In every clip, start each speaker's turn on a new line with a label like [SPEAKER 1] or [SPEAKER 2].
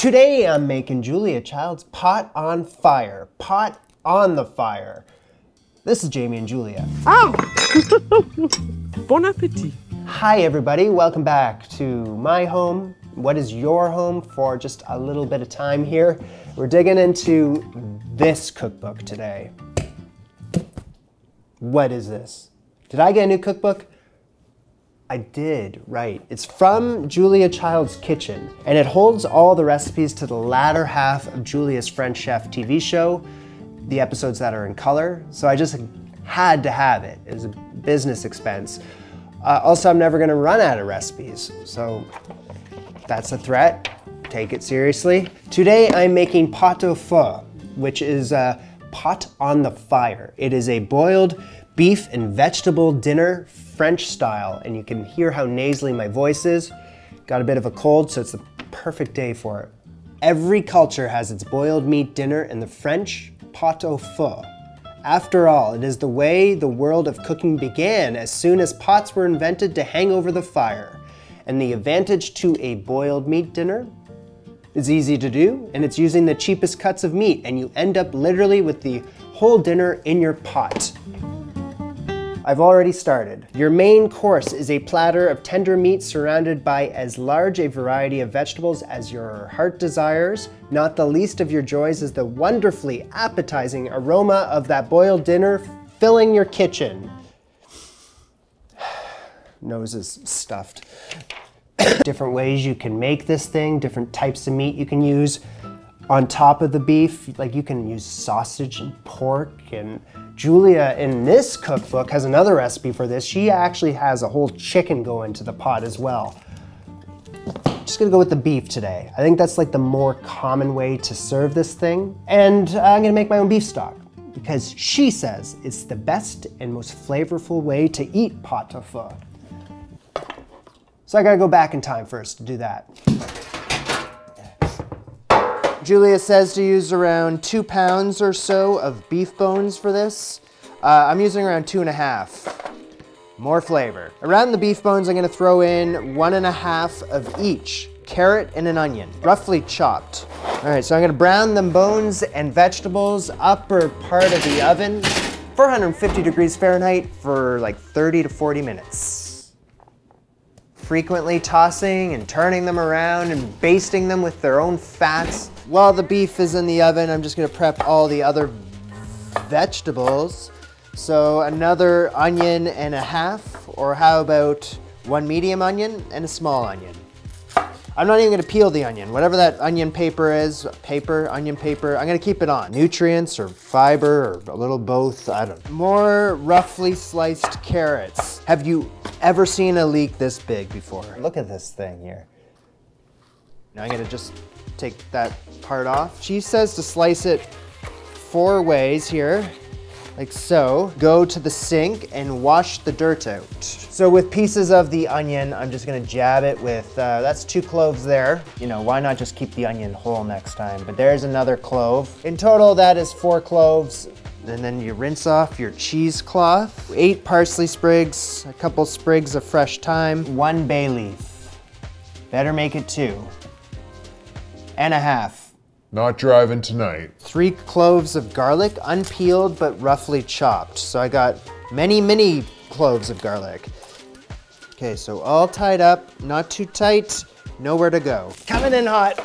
[SPEAKER 1] Today I'm making Julia Child's pot on fire. Pot on the fire. This is Jamie and Julia.
[SPEAKER 2] Oh! Bon appetit.
[SPEAKER 1] Hi everybody, welcome back to my home. What is your home for just a little bit of time here? We're digging into this cookbook today. What is this? Did I get a new cookbook? I did, right. It's from Julia Child's Kitchen, and it holds all the recipes to the latter half of Julia's French Chef TV show, the episodes that are in color, so I just had to have it. It was a business expense. Also, I'm never gonna run out of recipes, so that's a threat. Take it seriously. Today, I'm making pot-au-feu, which is a pot on the fire. It is a boiled beef and vegetable dinner, French style, and you can hear how nasally my voice is. Got a bit of a cold, so it's the perfect day for it. Every culture has its boiled meat dinner, and the French pot-au-feu. After all, it is the way the world of cooking began as soon as pots were invented to hang over the fire. And the advantage to a boiled meat dinner is easy to do, and it's using the cheapest cuts of meat, and you end up literally with the whole dinner in your pot. I've already started. Your main course is a platter of tender meat surrounded by as large a variety of vegetables as your heart desires. Not the least of your joys is the wonderfully appetizing aroma of that boiled dinner filling your kitchen. Nose is stuffed. Different ways you can make this thing, different types of meat you can use on top of the beef. Like you can use sausage and pork, and Julia in this cookbook has another recipe for this. She actually has a whole chicken go into the pot as well. Just gonna go with the beef today. I think that's like the more common way to serve this thing. And I'm gonna make my own beef stock because she says it's the best and most flavorful way to eat pot-au-feu. So I gotta go back in time first to do that. Julia says to use around 2 pounds or so of beef bones for this. I'm using around 2.5. More flavor. Around the beef bones, I'm gonna throw in 1.5 of each carrot and an onion, roughly chopped. All right, so I'm gonna brown them bones and vegetables, upper part of the oven, 450 degrees Fahrenheit for like 30 to 40 minutes. Frequently tossing and turning them around and basting them with their own fats. While the beef is in the oven, I'm just gonna prep all the other vegetables. So another 1.5 onions, or how about 1 medium onion and a small onion. I'm not even gonna peel the onion. Whatever that onion paper is, onion paper, I'm gonna keep it on. Nutrients or fiber or a little both, I don't know. More roughly sliced carrots. Have you ever seen a leek this big before? Look at this thing here. Now I'm gonna just take that part off. She says to slice it 4 ways here, like so. Go to the sink and wash the dirt out. So with pieces of the onion, I'm just gonna jab it with, that's 2 cloves there. You know, why not just keep the onion whole next time? But there's another clove. In total, that is 4 cloves. And then you rinse off your cheesecloth. 8 parsley sprigs, a couple sprigs of fresh thyme, 1 bay leaf. Better make it 2.5.
[SPEAKER 3] Not driving tonight. 3
[SPEAKER 1] cloves of garlic, unpeeled but roughly chopped. So I got many cloves of garlic. Okay, so all tied up, not too tight, nowhere to go. Coming in hot.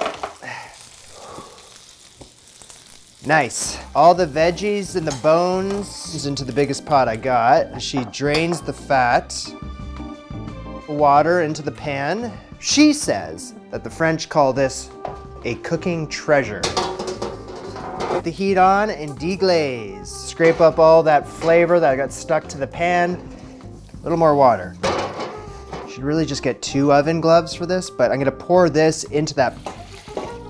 [SPEAKER 1] Nice. All the veggies and the bones into the biggest pot I got. She drains the fat, water into the pan. She says that the French call this a cooking treasure. Put the heat on and deglaze. Scrape up all that flavor that got stuck to the pan. A little more water. Should really just get 2 oven gloves for this, but I'm gonna pour this into that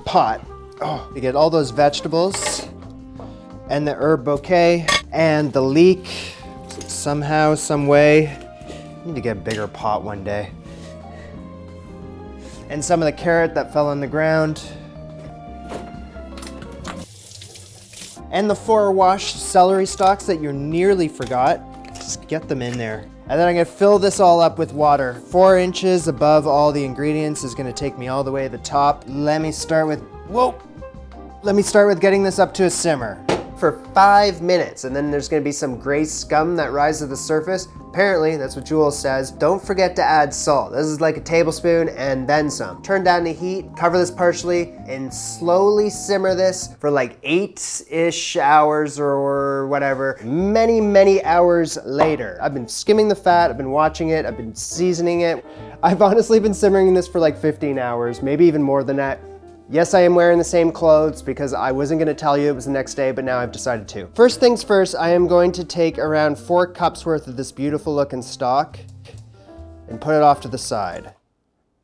[SPEAKER 1] pot. Oh, to get all those vegetables and the herb bouquet and the leek somehow, some way. I need to get a bigger pot one day. And some of the carrot that fell on the ground. And the 4 washed celery stalks that you nearly forgot. Just get them in there. And then I'm gonna fill this all up with water. 4 inches above all the ingredients is gonna take me all the way to the top. Let me start with Whoa. Let me start with getting this up to a simmer for 5 minutes, and then there's gonna be some gray scum that rises to the surface. Apparently, that's what Jules says. Don't forget to add salt. This is like a tablespoon and then some. Turn down the heat, cover this partially, and slowly simmer this for like 8-ish hours or whatever. Many, many hours later. I've been skimming the fat, I've been watching it, I've been seasoning it. I've honestly been simmering this for like 15 hours, maybe even more than that. Yes, I am wearing the same clothes because I wasn't gonna tell you it was the next day, but now I've decided to. First things first, I am going to take around 4 cups worth of this beautiful looking stock and put it off to the side.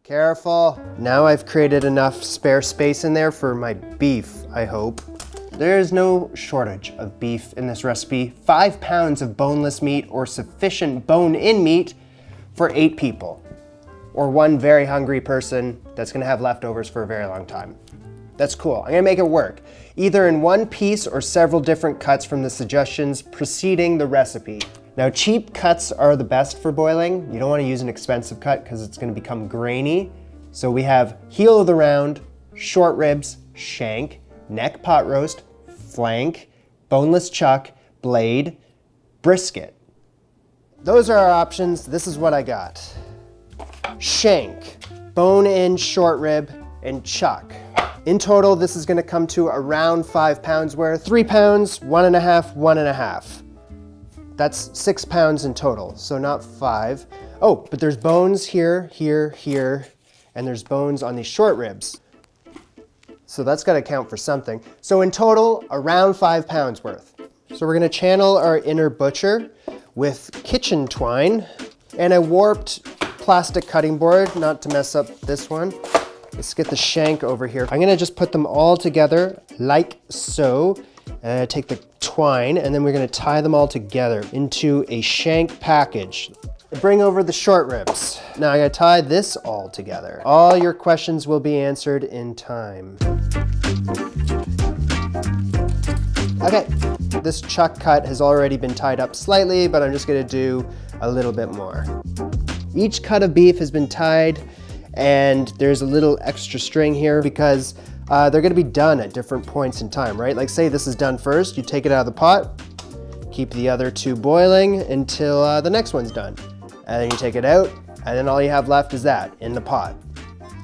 [SPEAKER 1] Careful. Now I've created enough spare space in there for my beef, I hope. There is no shortage of beef in this recipe. 5 pounds of boneless meat or sufficient bone-in meat for 8 people. Or 1 very hungry person that's gonna have leftovers for a very long time. That's cool, I'm gonna make it work. Either in 1 piece or several different cuts from the suggestions preceding the recipe. Now, cheap cuts are the best for boiling. You don't wanna use an expensive cut because it's gonna become grainy. So we have heel of the round, short ribs, shank, neck pot roast, flank, boneless chuck, blade, brisket. Those are our options. This is what I got. Shank, bone-in short rib, and chuck. In total, this is gonna come to around 5 pounds worth. 3 pounds, 1.5, 1.5. That's 6 pounds in total, so not 5. Oh, but there's bones here, here, here, and there's bones on these short ribs. So that's gotta count for something. So in total, around 5 pounds worth. So we're gonna channel our inner butcher with kitchen twine and a warped plastic cutting board, not to mess up this one. Let's get the shank over here. I'm gonna just put them all together like so. Take the twine and then we're gonna tie them all together into a shank package. Bring over the short ribs. Now I gotta tie this all together. All your questions will be answered in time. Okay, this chuck cut has already been tied up slightly, but I'm just gonna do a little bit more. Each cut of beef has been tied, and there's a little extra string here because they're gonna be done at different points in time, right? Like say this is done first, you take it out of the pot, keep the other 2 boiling until the next one's done. And then you take it out, and then all you have left is that in the pot,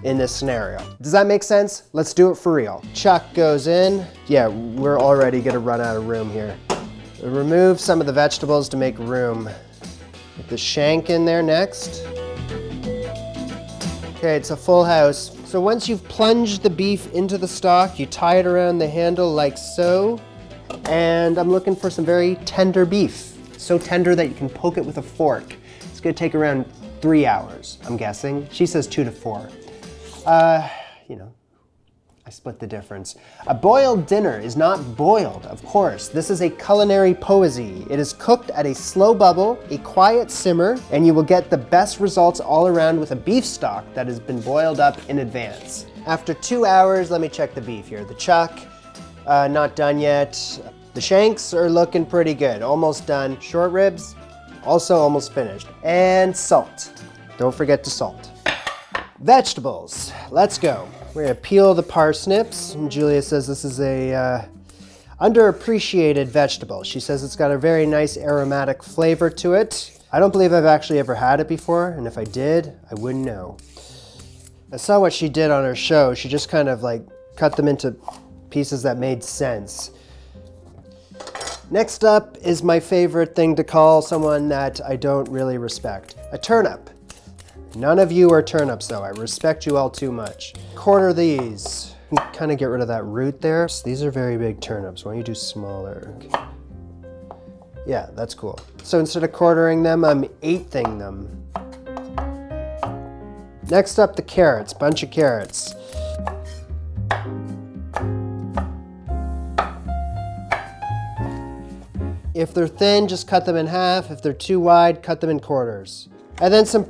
[SPEAKER 1] in this scenario. Does that make sense? Let's do it for real. Chuck goes in. Yeah, we're already gonna run out of room here. Remove some of the vegetables to make room. Get the shank in there next. Okay, it's a full house. So once you've plunged the beef into the stock, you tie it around the handle like so. And I'm looking for some very tender beef. So tender that you can poke it with a fork. It's gonna take around 3 hours, I'm guessing. She says 2 to 4. You know, I split the difference. A boiled dinner is not boiled, of course. This is a culinary poesy. It is cooked at a slow bubble, a quiet simmer, and you will get the best results all around with a beef stock that has been boiled up in advance. After 2 hours, let me check the beef here. The chuck, not done yet. The shanks are looking pretty good, almost done. Short ribs, also almost finished. And salt. Don't forget to salt. Vegetables, let's go. We're gonna peel the parsnips. And Julia says this is a underappreciated vegetable. She says it's got a very nice aromatic flavor to it. I don't believe I've actually ever had it before, and if I did, I wouldn't know. I saw what she did on her show. She just kind of like cut them into pieces that made sense. Next up is my favorite thing to call someone that I don't really respect. A turnip. None of you are turnips though. I respect you all too much. Quarter these. Kind of get rid of that root there. So these are very big turnips. Why don't you do smaller? Okay. Yeah, that's cool. So instead of quartering them, I'm eighthing them. Next up, the carrots. Bunch of carrots. If they're thin, just cut them in half. If they're too wide, cut them in quarters. And then some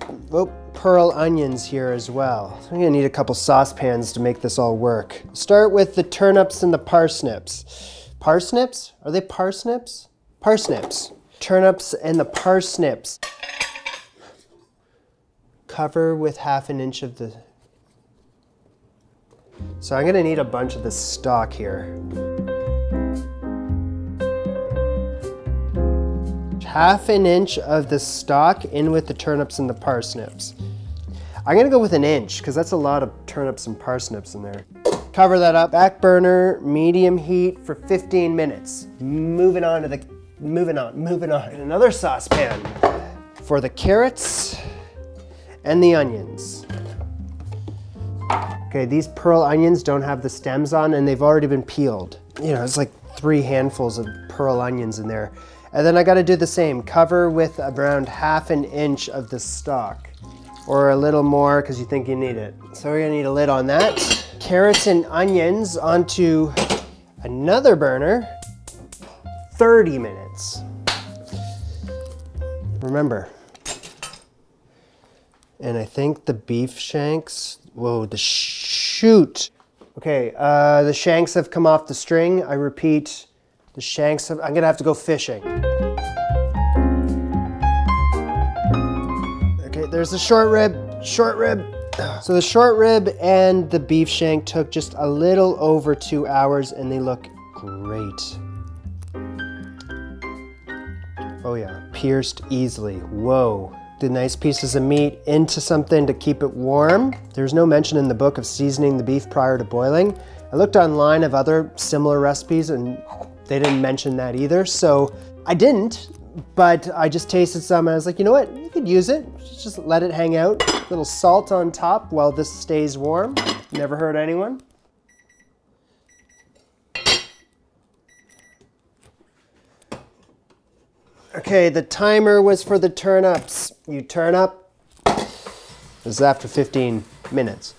[SPEAKER 1] pearl onions here as well. So I'm gonna need a couple saucepans to make this all work. Start with the turnips and the parsnips. Parsnips? Are they parsnips? Parsnips. Turnips and the parsnips. Cover with 1/2 inch of the... So I'm gonna need a bunch of this stock here. Half an inch of the stock in with the turnips and the parsnips. I'm gonna go with an inch because that's a lot of turnips and parsnips in there. Cover that up, back burner, medium heat for 15 minutes. Moving on. Another saucepan for the carrots and the onions. Okay, these pearl onions don't have the stems on and they've already been peeled. You know, it's like 3 handfuls of pearl onions in there. And then I gotta do the same, cover with around half an inch of the stock. Or a little more because you think you need it. So we're gonna need a lid on that. Carrots and onions onto another burner, 30 minutes. Remember. And I think the beef shanks, whoa, the shoot. Okay, the shanks have come off the string. I repeat, the shanks have, I'm gonna have to go fishing. Okay, there's the short rib. So the short rib and the beef shank took just a little over 2 hours and they look great. Oh yeah, pierced easily, whoa. The nice pieces of meat into something to keep it warm. There's no mention in the book of seasoning the beef prior to boiling. I looked online of other similar recipes and they didn't mention that either, so I didn't, but I just tasted some and I was like, you know what, you could use it. Just let it hang out. A little salt on top while this stays warm. Never hurt anyone. Okay, the timer was for the turnips. You turn up. This is after 15 minutes.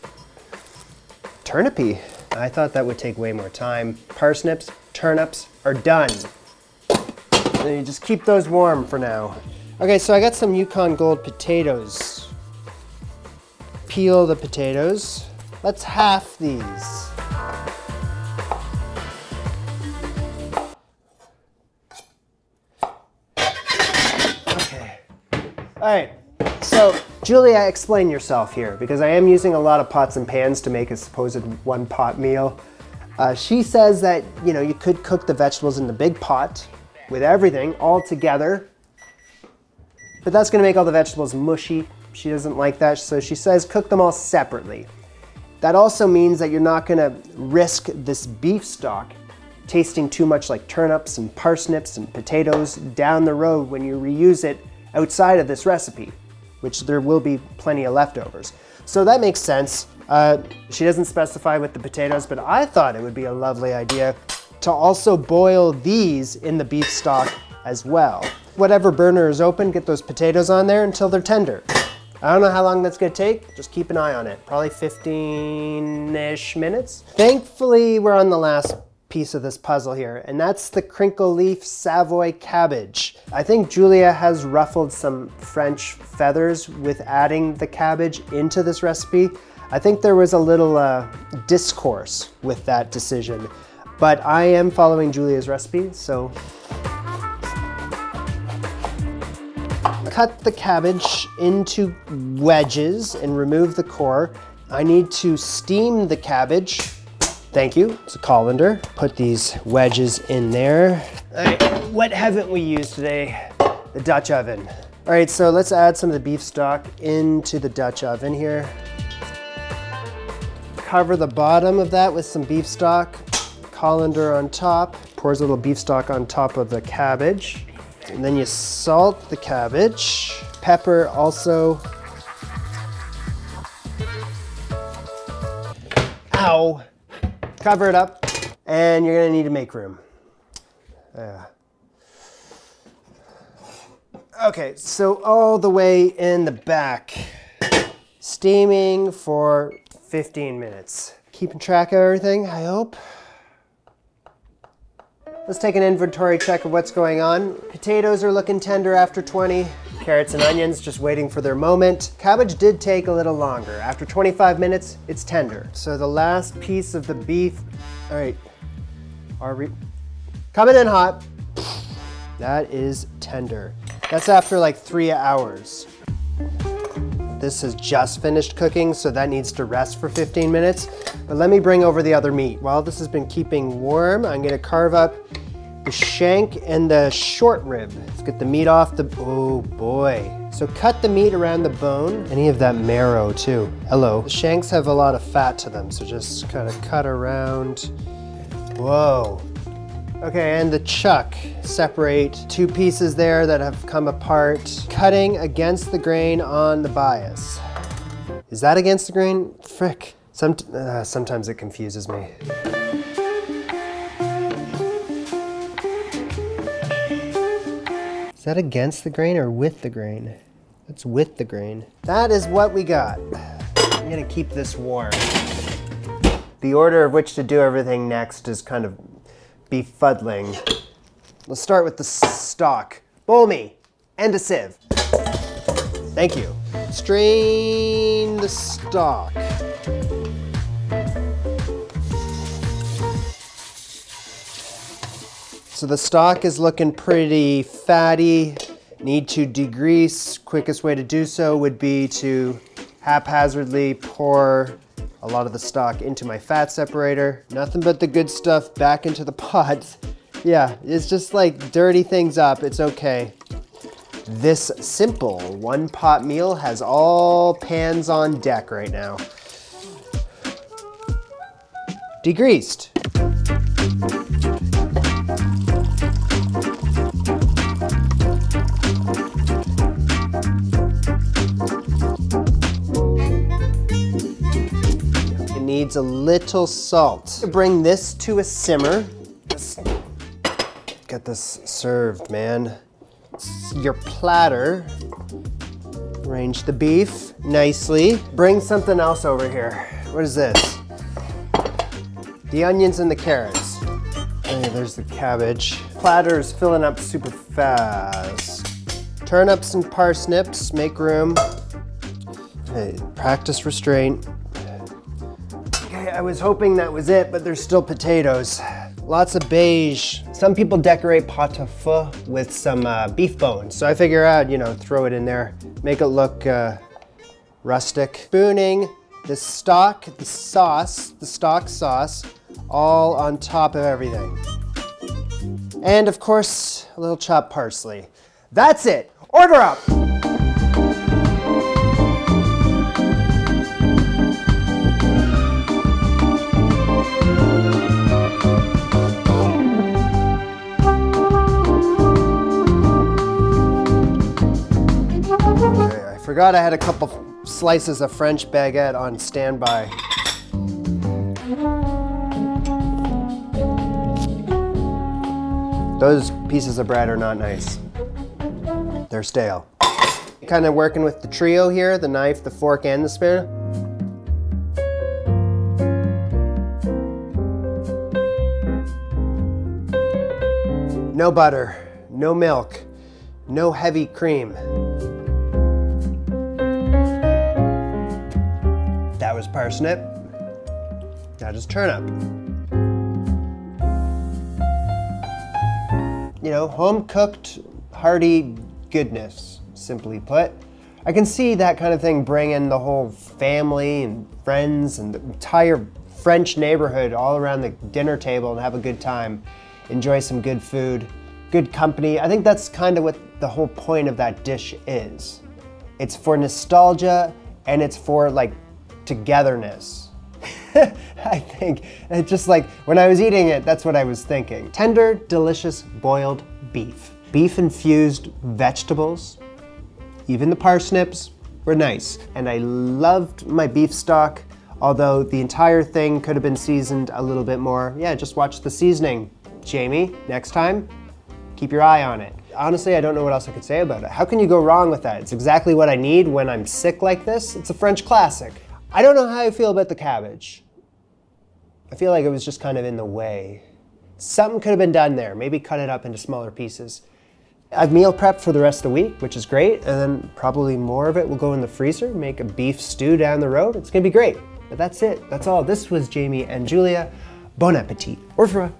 [SPEAKER 1] Turnipy. I thought that would take way more time. Parsnips, turnips are done. And you just keep those warm for now. Okay, so I got some Yukon Gold potatoes. Peel the potatoes. Let's half these. Okay. All right, so Julia, explain yourself here because I am using a lot of pots and pans to make a supposed one pot meal. She says that, you know, you could cook the vegetables in the big pot with everything all together, but that's gonna make all the vegetables mushy. She doesn't like that, so she says cook them all separately. That also means that you're not gonna risk this beef stock tasting too much like turnips and parsnips and potatoes down the road when you reuse it outside of this recipe, which there will be plenty of leftovers. So that makes sense. She doesn't specify with the potatoes, but I thought it would be a lovely idea to also boil these in the beef stock as well. Whatever burner is open, get those potatoes on there until they're tender. I don't know how long that's gonna take, just keep an eye on it. Probably 15-ish minutes. Thankfully, we're on the last piece of this puzzle here, and that's the crinkle leaf Savoy cabbage. I think Julia has ruffled some French feathers with adding the cabbage into this recipe. I think there was a little discourse with that decision, but I am following Julia's recipe, so. Cut the cabbage into wedges and remove the core. I need to steam the cabbage. Thank you, it's a colander. Put these wedges in there. All right, what haven't we used today? The Dutch oven. All right, so let's add some of the beef stock into the Dutch oven here. Cover the bottom of that with some beef stock. Colander on top. Pours a little beef stock on top of the cabbage. And then you salt the cabbage. Pepper also. Ow! Cover it up, and you're gonna need to make room. Okay, so all the way in the back, steaming for 15 minutes. Keeping track of everything, I hope. Let's take an inventory check of what's going on. Potatoes are looking tender after 20. Carrots and onions just waiting for their moment. Cabbage did take a little longer. After 25 minutes, it's tender. So the last piece of the beef, all right, coming in hot. That is tender. That's after like 3 hours. This has just finished cooking, so that needs to rest for 15 minutes. But let me bring over the other meat. While this has been keeping warm, I'm gonna carve up the shank and the short rib. Let's get the meat off the, oh boy. So cut the meat around the bone, any of that marrow too. Hello. The shanks have a lot of fat to them, so just kind of cut around. Whoa. Okay, and the chuck. Separate two pieces there that have come apart. Cutting against the grain on the bias. Is that against the grain? Frick. Sometimes it confuses me. Is that against the grain or with the grain? That's with the grain. That is what we got. I'm gonna keep this warm. The order of which to do everything next is kind of befuddling. Let's start with the stock. Bowl me and a sieve. Thank you. Strain the stock. So the stock is looking pretty fatty. Need to degrease. Quickest way to do so would be to haphazardly pour a lot of the stock into my fat separator. Nothing but the good stuff back into the pot. Yeah, it's just like dirty things up, it's okay. This simple one pot meal has all pans on deck right now. Degreased. Needs a little salt. Bring this to a simmer. Get this served, man. Your platter. Arrange the beef nicely. Bring something else over here. What is this? The onions and the carrots. Hey, there's the cabbage. Platter is filling up super fast. Turnips and parsnips, make room. Hey, practice restraint. I was hoping that was it, but there's still potatoes. Lots of beige. Some people decorate pot-au-feu with some beef bones. So I figure out, you know, throw it in there, make it look rustic. Spooning the stock, the sauce, the stock sauce, all on top of everything. And of course, a little chopped parsley. That's it, order up. Forgot I had a couple slices of French baguette on standby. Those pieces of bread are not nice. They're stale. Kind of working with the trio here, the knife, the fork, and the spoon. No butter, no milk, no heavy cream. That was parsnip. That is turnip. You know, home-cooked, hearty goodness, simply put. I can see that kind of thing bringing the whole family and friends and the entire French neighborhood all around the dinner table and have a good time. Enjoy some good food, good company. I think that's kind of what the whole point of that dish is. It's for nostalgia and it's for like togetherness. I think, it's just like when I was eating it, that's what I was thinking. Tender, delicious boiled beef. Beef-infused vegetables, even the parsnips were nice. And I loved my beef stock, although the entire thing could have been seasoned a little bit more. Yeah, just watch the seasoning. Jamie, next time, keep your eye on it. Honestly, I don't know what else I could say about it. How can you go wrong with that? It's exactly what I need when I'm sick like this. It's a French classic. I don't know how I feel about the cabbage. I feel like it was just kind of in the way. Something could have been done there. Maybe cut it up into smaller pieces. I've meal prepped for the rest of the week, which is great. And then probably more of it will go in the freezer, make a beef stew down the road. It's gonna be great. But that's it, that's all. This was Jamie and Julia. Bon appetit. Au revoir.